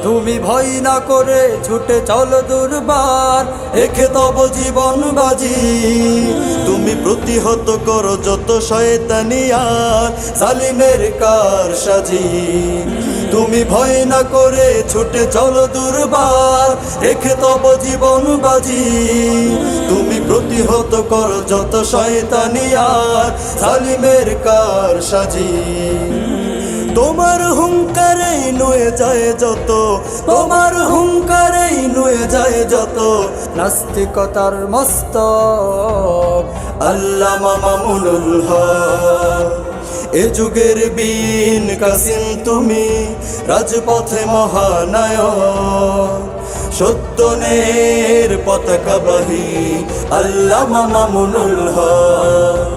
তুমি ভয় না করে ছুটে চলো দুর্বার, রেখে তব জীবন বাজি। তুমি প্রতিহত করো যত শয়তানি আর জালিমের কারসাজি। তুমি ভয় না করে ছুটে চলো দুর্বার, রেখে তব জীবন বাজি। তুমি প্রতিহত করো যত শয়তানি আর জালিমের কারসাজি। তোমার হুঙ্কারে নুয়ে যায় যত, তোমার হুঙ্কারে নুয়ে যায় যত নাস্তিকতার মস্তক। আল্লামা মামুনুল হক এ যুগের বীর কাসিম তুমি, রাজপথে মহানায়ক সত্যনের পতাকাবাহী আল্লামা মামুনুল হক।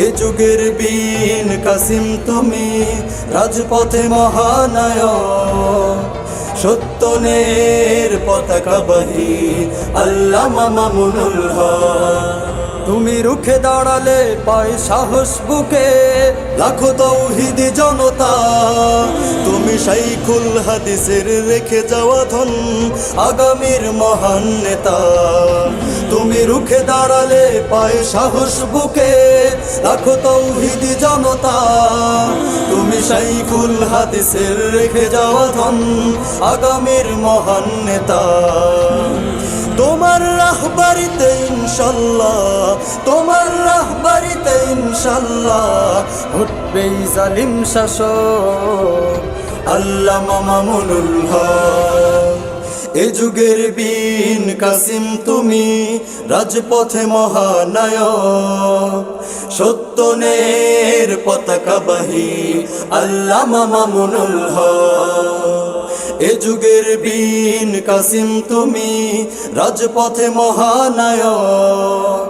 এ যুগের বীর কাসিম তুমি, রাজপথে মহানায়ক সত্যনের পতাকাবাহী আল্লামা মামুনুল হক। তুমি রুখে দাঁড়ালে পায় সাহস বুকে লাখো তৌহিদি জনতা। তুমি শাইখুল হাদিসের রেখে যাওয়া ধন আগামীর মহান নেতা। তুমি রুখে দাঁড়ালে পায় সাহস বুকে লাখো তৌহিদি জনতা। তুমি শাইখুল হাদিসের রেখে যাওয়া ধন আগামীর মহান নেতা। তোমার রাহবারিতে ইনশাল্লাহ, তোমার রাহবারিতে ইনশাল্লাহ উঠবে জালিম শাসক আল্লামা মামুনুল হক। এ যুগের বীর কাসিম তুমি, রাজপথে মহানায়ক সত্যনের পতাকাবাহী আল্লামা মামুনুল হক। এ যুগের বীর কাসিম তুমি, রাজপথে মহানায়ক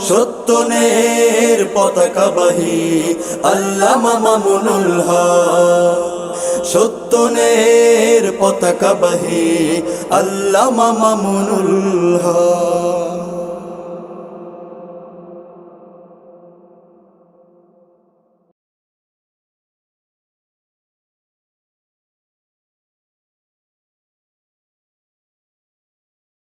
সত্যনের পতাকাবাহী আল্লামা মামুনুল হক। সত্যনের পতাকাবাহী আল্লামা মামুনুল হক।